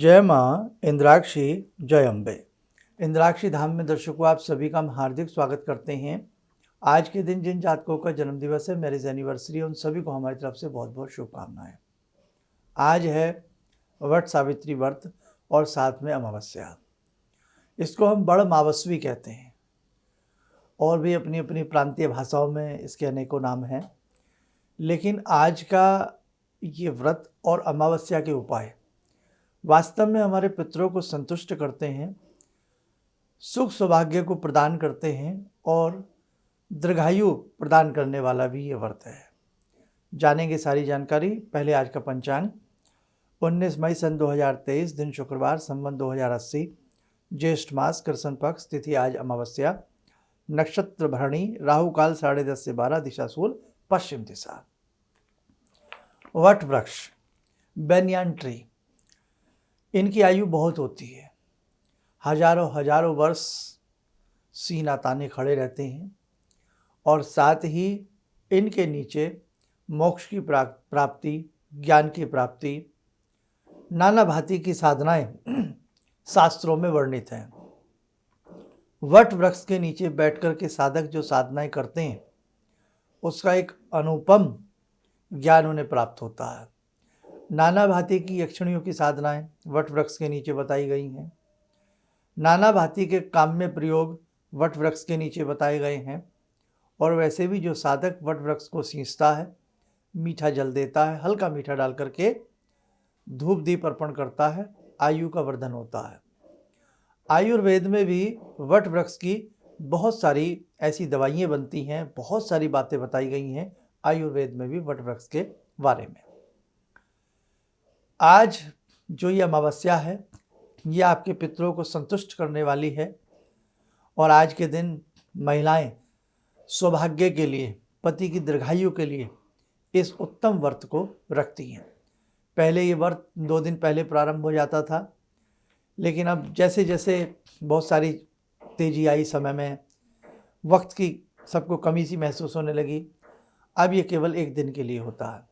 जय माँ इंद्राक्षी, जय अम्बे। इंद्राक्षी धाम में दर्शकों आप सभी का हम हार्दिक स्वागत करते हैं। आज के दिन जिन जातकों का जन्म दिवस है, मैरिज एनिवर्सरी है, उन सभी को हमारी तरफ से बहुत बहुत शुभकामनाएं। आज है वट सावित्री व्रत और साथ में अमावस्या। इसको हम बड़ मावस्वी कहते हैं और भी अपनी अपनी प्रांतीय भाषाओं में इसके अनेकों नाम हैं। लेकिन आज का ये व्रत और अमावस्या के उपाय वास्तव में हमारे पितरों को संतुष्ट करते हैं, सुख सौभाग्य को प्रदान करते हैं और दीर्घायु प्रदान करने वाला भी ये व्रत है। जानेंगे सारी जानकारी। पहले आज का पंचांग। 19 मई सन 2023, दिन शुक्रवार, संवत 2080, ज्येष्ठ मास, कृष्ण पक्ष, तिथि आज अमावस्या, नक्षत्र भरणी, राहु काल 10:30 से 12, दिशा सूल पश्चिम दिशा। वट वृक्ष, बैनियान ट्री, इनकी आयु बहुत होती है। हजारों हजारों वर्ष सीना ताने खड़े रहते हैं और साथ ही इनके नीचे मोक्ष की प्राप्ति, ज्ञान की प्राप्ति, नाना भांति की साधनाएं शास्त्रों में वर्णित हैं। वट वृक्ष के नीचे बैठकर के साधक जो साधनाएं करते हैं उसका एक अनुपम ज्ञान उन्हें प्राप्त होता है। नाना भांति की यक्षिणियों की साधनाएं वट वृक्ष के नीचे बताई गई हैं। नाना भांति के काम्य प्रयोग वट वृक्ष के नीचे बताए गए हैं। और वैसे भी जो साधक वट वृक्ष को सींचता है, मीठा जल देता है, हल्का मीठा डाल करके धूप दीप अर्पण करता है, आयु का वर्धन होता है। आयुर्वेद में भी वट वृक्ष की बहुत सारी ऐसी दवाइयाँ बनती हैं, बहुत सारी बातें बताई गई हैं आयुर्वेद में भी वट वृक्ष के बारे में। आज जो ये अमावस्या है ये आपके पितरों को संतुष्ट करने वाली है और आज के दिन महिलाएं सौभाग्य के लिए, पति की दीर्घायु के लिए इस उत्तम व्रत को रखती हैं। पहले ये व्रत 2 दिन पहले प्रारंभ हो जाता था, लेकिन अब जैसे जैसे बहुत सारी तेजी आई समय में, वक्त की सबको कमी सी महसूस होने लगी, अब ये केवल 1 दिन के लिए होता है।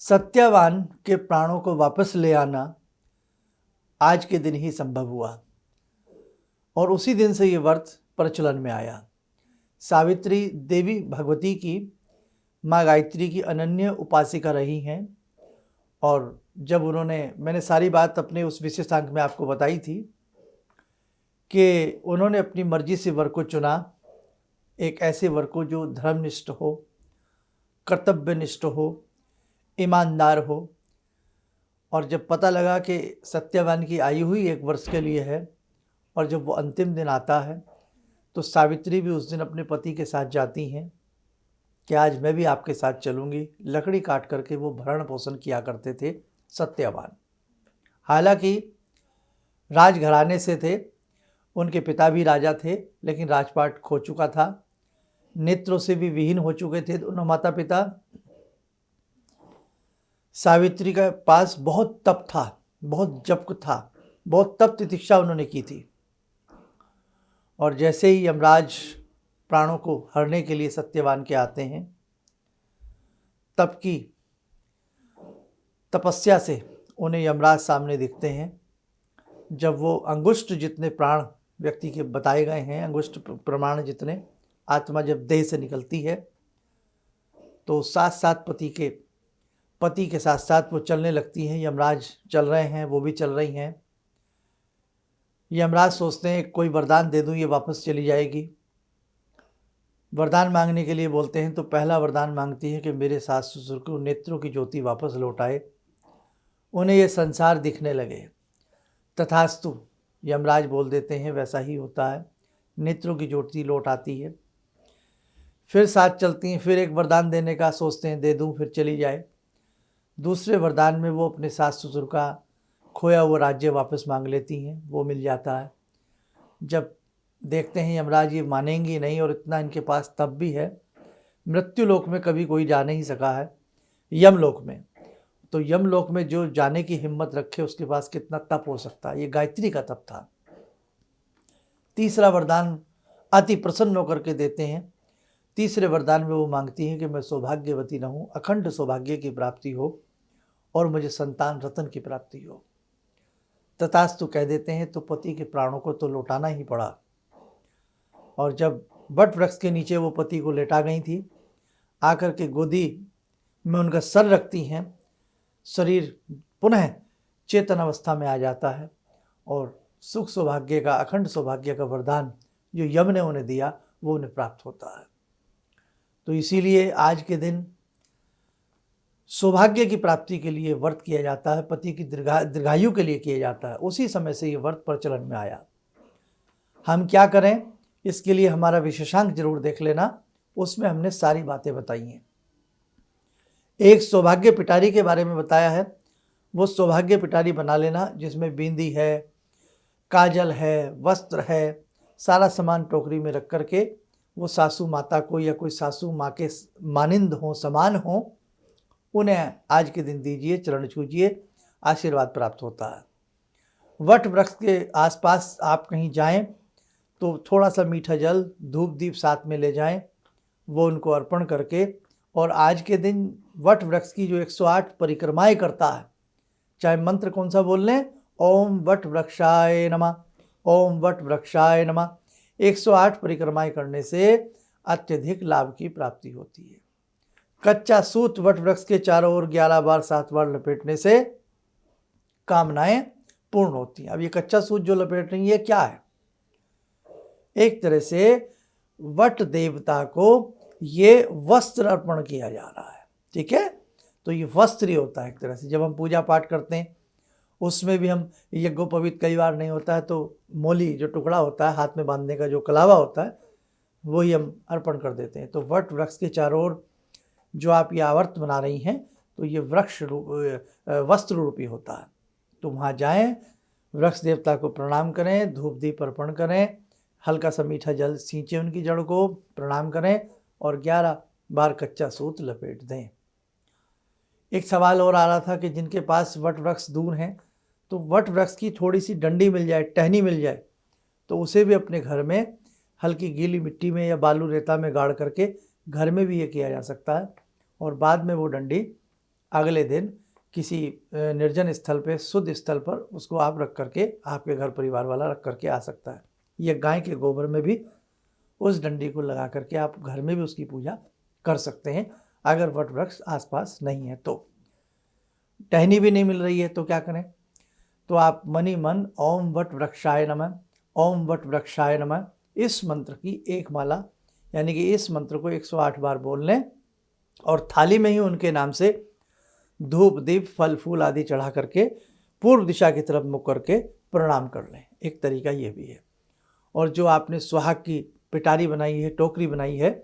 सत्यवान के प्राणों को वापस ले आना आज के दिन ही संभव हुआ और उसी दिन से ये व्रत प्रचलन में आया। सावित्री देवी भगवती की, माँ गायत्री की अनन्य उपासिका रही हैं और जब मैंने सारी बात अपने उस विशेषांक में आपको बताई थी कि उन्होंने अपनी मर्जी से वर को चुना, एक ऐसे वर को जो धर्मनिष्ठ हो, कर्तव्यनिष्ठ हो, ईमानदार हो। और जब पता लगा कि सत्यवान की आयु हुई 1 वर्ष के लिए है और जब वो अंतिम दिन आता है तो सावित्री भी उस दिन अपने पति के साथ जाती हैं कि आज मैं भी आपके साथ चलूँगी। लकड़ी काट करके वो भरण पोषण किया करते थे सत्यवान। हालांकि राजघराने से थे, उनके पिता भी राजा थे, लेकिन राजपाट खो चुका था, नेत्रों से भी विहीन हो चुके थे दोनों माता पिता। सावित्री के पास बहुत तप था, बहुत जप था, बहुत तप तितिक्षा उन्होंने की थी। और जैसे ही यमराज प्राणों को हरने के लिए सत्यवान के आते हैं, तप की तपस्या से उन्हें यमराज सामने दिखते हैं। जब वो अंगुष्ठ जितने प्राण व्यक्ति के बताए गए हैं, अंगुष्ठ प्रमाण जितने आत्मा जब देह से निकलती है तो साथ साथ पति के साथ साथ वो चलने लगती हैं। यमराज चल रहे हैं, वो भी चल रही हैं। यमराज सोचते हैं कोई वरदान दे दूं, ये वापस चली जाएगी। वरदान मांगने के लिए बोलते हैं तो पहला वरदान मांगती है कि मेरे सास ससुर को नेत्रों की ज्योति वापस लौट आए, उन्हें ये संसार दिखने लगे। तथास्तु यमराज बोल देते हैं, वैसा ही होता है, नेत्रों की ज्योति लौट आती है। फिर साथ चलती हैं, फिर एक वरदान देने का सोचते हैं दे दूं, फिर चली जाए। दूसरे वरदान में वो अपने सास ससुर का खोया हुआ राज्य वापस मांग लेती हैं, वो मिल जाता है। जब देखते हैं यमराज ये मानेंगी नहीं और इतना इनके पास तप भी है, मृत्यु लोक में कभी कोई जा नहीं सका है, यमलोक में, तो यमलोक में जो जाने की हिम्मत रखे उसके पास कितना तप हो सकता है। ये गायत्री का तप था। तीसरा वरदान अति प्रसन्न होकर के देते हैं। तीसरे वरदान में वो मांगती हैं कि मैं सौभाग्यवती रहूं, अखंड सौभाग्य की प्राप्ति हो और मुझे संतान रत्न की प्राप्ति हो। तथास्तु कह देते हैं तो पति के प्राणों को तो लौटाना ही पड़ा। और जब वट वृक्ष के नीचे वो पति को लेटा गई थी, आकर के गोदी में उनका सर रखती हैं, शरीर पुनः चेतन अवस्था में आ जाता है और सुख सौभाग्य का, अखंड सौभाग्य का वरदान जो यम ने उन्हें दिया वो उन्हें प्राप्त होता है। तो इसीलिए आज के दिन सौभाग्य की प्राप्ति के लिए व्रत किया जाता है, पति की दीर्घायु के लिए किया जाता है। उसी समय से ये व्रत प्रचलन में आया। हम क्या करें इसके लिए हमारा विशेषांक जरूर देख लेना, उसमें हमने सारी बातें बताई हैं। एक सौभाग्य पिटारी के बारे में बताया है, वो सौभाग्य पिटारी बना लेना जिसमें बिंदी है, काजल है, वस्त्र है, सारा सामान टोकरी में रख करके वो सासू माता को या कोई सासू माँ के मानिंद हो, समान हो, उन्हें आज के दिन दीजिए, चरण छूजिए, आशीर्वाद प्राप्त होता है। वट वृक्ष के आसपास आप कहीं जाएं तो थोड़ा सा मीठा जल, धूप दीप साथ में ले जाएं, वो उनको अर्पण करके, और आज के दिन वट वृक्ष की जो 108 परिक्रमाएं करता है, चाहे मंत्र कौन सा बोल लें, ओम वट वृक्षाय नमः, ओम वट वृक्षाय नमः, 108 परिक्रमाएं करने से अत्यधिक लाभ की प्राप्ति होती है। कच्चा सूत वट वृक्ष के चारों ओर 11 बार 7 बार लपेटने से कामनाएं पूर्ण होती हैं। अब ये कच्चा सूत जो लपेट रही है क्या है? एक तरह से वट देवता को ये वस्त्र अर्पण किया जा रहा है। ठीक है, तो ये वस्त्र ही होता है एक तरह से। जब हम पूजा पाठ करते हैं उसमें भी हम यज्ञोपवीत कई बार नहीं होता है तो मोली जो टुकड़ा होता है हाथ में बांधने का, जो कलावा होता है, वही हम अर्पण कर देते हैं। तो वट वृक्ष के चारों ओर जो आप ये आवर्त बना रही हैं तो ये वस्त्र रूपी होता है। तो वहाँ जाएं, वृक्ष देवता को प्रणाम करें, धूप दीप अर्पण करें, हल्का सा मीठा जल सींचें उनकी जड़ को, प्रणाम करें और 11 बार कच्चा सूत लपेट दें। एक सवाल और आ रहा था कि जिनके पास वट वृक्ष दूर हैं तो वट वृक्ष की थोड़ी सी डंडी मिल जाए, टहनी मिल जाए, तो उसे भी अपने घर में हल्की गीली मिट्टी में या बालू रेता में गाड़ करके घर में भी ये किया जा सकता है। और बाद में वो डंडी अगले दिन किसी निर्जन स्थल पे, शुद्ध स्थल पर उसको आप रख करके, आपके घर परिवार वाला रख करके आ सकता है। या गाय के गोबर में भी उस डंडी को लगा करके आप घर में भी उसकी पूजा कर सकते हैं। अगर वट वृक्ष आसपास नहीं है तो, टहनी भी नहीं मिल रही है तो क्या करें? तो आप मनी मन ओम वट वृक्षाय नमः, ओम वट वृक्षाय नमः, इस मंत्र की एक माला, यानी कि इस मंत्र को 108 बार बोल लें और थाली में ही उनके नाम से धूप दीप फल फूल आदि चढ़ा करके पूर्व दिशा की तरफ मुख करके प्रणाम कर लें। एक तरीका ये भी है। और जो आपने सुहाग की पिटारी बनाई है, टोकरी बनाई है,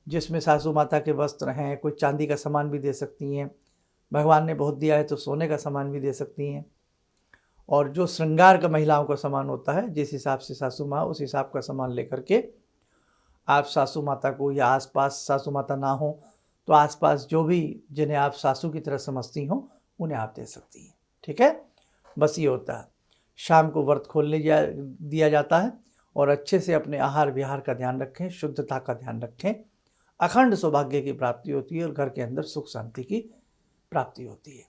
जिसमें सासू माता के वस्त्र हैं, कोई चांदी का सामान भी दे सकती हैं, भगवान ने बहुत दिया है तो सोने का सामान भी दे सकती हैं, और जो श्रृंगार का महिलाओं का सामान होता है, जिस हिसाब से सासू माँ उस हिसाब का सामान लेकर के आप सासू माता को, या आसपास सासू माता ना हो तो आसपास जो भी जिन्हें आप सासू की तरह समझती हो उन्हें आप दे सकती हैं। ठीक है, बस ये होता है। शाम को व्रत खोलने दिया जाता है और अच्छे से अपने आहार विहार का ध्यान रखें, शुद्धता का ध्यान रखें, अखंड सौभाग्य की प्राप्ति होती है और घर के अंदर सुख शांति की प्राप्ति होती है।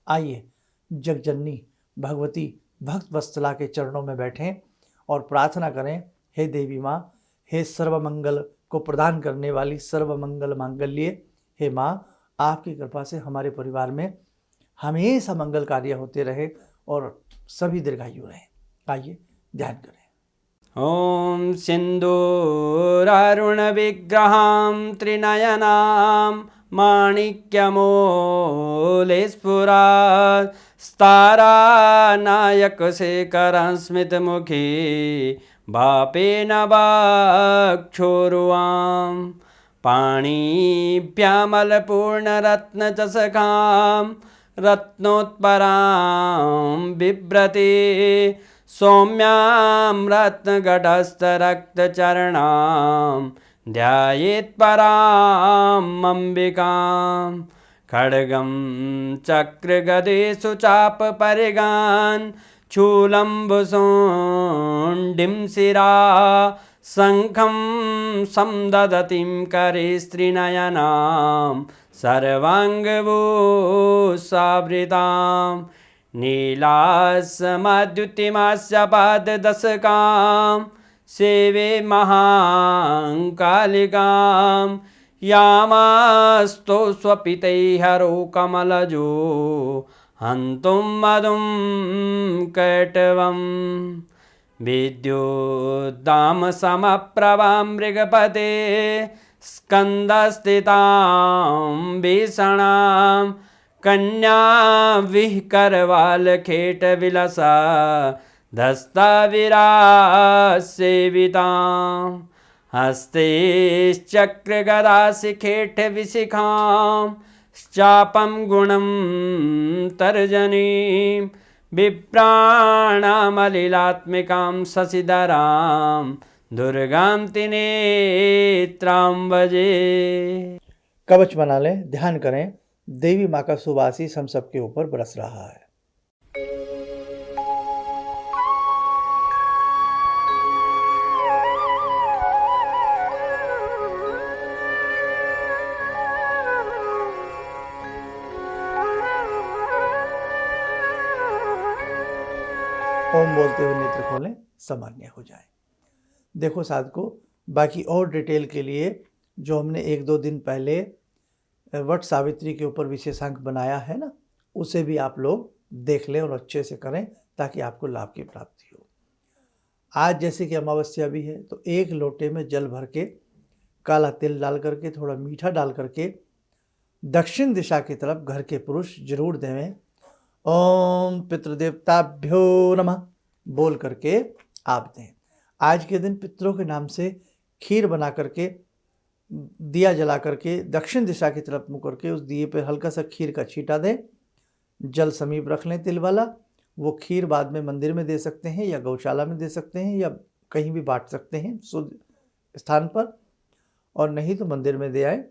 आइए जगजननी भगवती भक्त वत्सला के चरणों में बैठें और प्रार्थना करें, हे देवी माँ, हे सर्वमंगल को प्रदान करने वाली सर्वमंगल मांगल्ये, हे माँ, आपकी कृपा से हमारे परिवार में हमेशा मंगल कार्य होते रहे और सभी दीर्घायु रहें। आइए ध्यान करें। ॐ सिन्दूरारुणविग्रहां त्रिनयनां माणिक्यमूलस्फुरात् स्तारानायकशेखरं स्मितमुखी भापेन वाक्षोरुवां पाणिभ्यामलपूर्णरत्नचषकां रत्नोत्परां बिभ्रति सौम्यां रत्नघटस्थरक्तचरणां ध्यायेत् पराम् अम्बिकां खड्गं चक्रगदेषु चापपरिगान् चूलम्बुशोण्डिं शिरा शङ्खं समदधतीं करे स्त्रीनयनां सर्वाङ्गभूषावृतां नीलास्मद्युतिमास्य पाददशकां सेवे महाकालिकां यामास्तो स्वपितैहरो कमलजो हन्तुं मधुं कैटवम् विद्युद्दाम समप्रभां मृगपते स्कन्दस्थितां भीषणां कन्या विहकरवालखेटविलसा धस्ताविरासेवितां हस्तैश्चक्रगदाशिखेटविशिखां चापं गुणं तर्जनीं विप्राणामलिलात्मिकां शशिधरां दुर्गां त्रिनेत्रां भजे। कवच बना लें, ध्यान करें, देवी माँ का शुभ आशीष हम सबके ऊपर बरस रहा है। ओम बोलते हुए नेत्र खोलें, सामान्य हो जाए। देखो साधकों, बाकी और डिटेल के लिए जो हमने 1-2 दिन पहले वट सावित्री के ऊपर विशेषांक बनाया है ना, उसे भी आप लोग देख लें और अच्छे से करें ताकि आपको लाभ की प्राप्ति हो। आज जैसे कि अमावस्या भी है तो 1 लोटे में जल भर के काला तिल डाल करके, थोड़ा मीठा डाल करके दक्षिण दिशा की तरफ घर के पुरुष जरूर देवें। ओम पितृदेवताभ्यो नमः बोल करके आप दें। आज के दिन पितरों के नाम से खीर बना करके, दिया जला करके दक्षिण दिशा की तरफ मुँह करके उस दिए पे हल्का सा खीर का छींटा दें। जल समीप रख लें तिल वाला। वो खीर बाद में मंदिर में दे सकते हैं या गौशाला में दे सकते हैं या कहीं भी बांट सकते हैं शुद्ध स्थान पर, और नहीं तो मंदिर में दे आए।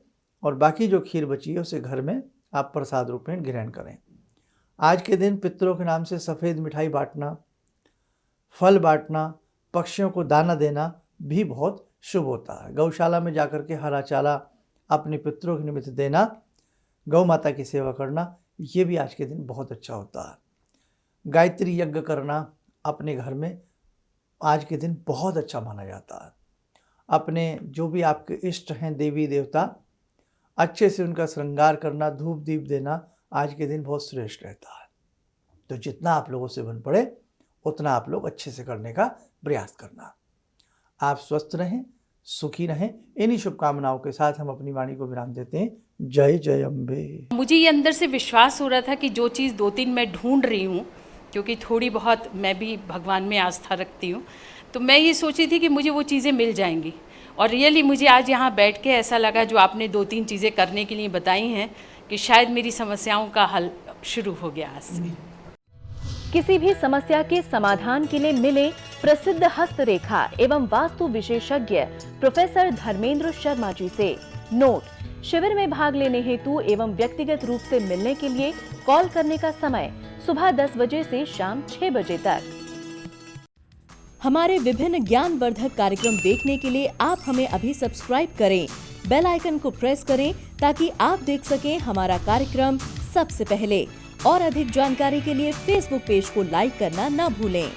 और बाकी जो खीर बची है उसे घर में आप प्रसाद रूप में ग्रहण करें। आज के दिन पितरों के नाम से सफ़ेद मिठाई बांटना, फल बांटना, पक्षियों को दाना देना भी बहुत शुभ होता है। गौशाला में जाकर के हरा चारा अपने पितरों के निमित्त देना, गौ माता की सेवा करना, ये भी आज के दिन बहुत अच्छा होता है। गायत्री यज्ञ करना अपने घर में आज के दिन बहुत अच्छा माना जाता है। अपने जो भी आपके इष्ट हैं देवी देवता, अच्छे से उनका श्रृंगार करना, धूप दीप देना आज के दिन बहुत श्रेष्ठ रहता है। तो जितना आप लोगों से बन पड़े उतना आप लोग अच्छे से करने का प्रयास करना। आप स्वस्थ रहें, सुखी रहें। इन्हीं शुभकामनाओं के साथ हम अपनी वाणी को विराम देते हैं। जय जय अम्बे। मुझे ये अंदर से विश्वास हो रहा था कि जो चीज़ 2-3 मैं ढूंढ रही हूँ, क्योंकि थोड़ी बहुत मैं भी भगवान में आस्था रखती हूँ, तो मैं ये सोची थी कि मुझे वो चीज़ें मिल जाएंगी। और रियली मुझे आज यहाँ बैठ के ऐसा लगा, जो आपने 2-3 चीज़ें करने के लिए बताई हैं, कि शायद मेरी समस्याओं का हल शुरू हो गया आज से। किसी भी समस्या के समाधान के लिए मिले प्रसिद्ध हस्तरेखा एवं वास्तु विशेषज्ञ प्रोफेसर धर्मेंद्र शर्मा जी से। नोट: शिविर में भाग लेने हेतु एवं व्यक्तिगत रूप से मिलने के लिए कॉल करने का समय सुबह 10 बजे से शाम 6 बजे तक। हमारे विभिन्न ज्ञानवर्धक कार्यक्रम देखने के लिए आप हमें अभी सब्सक्राइब करें, बेल आइकन को प्रेस करें ताकि आप देख सकें हमारा कार्यक्रम सबसे पहले। और अधिक जानकारी के लिए फेसबुक पेज को लाइक करना न भूलें।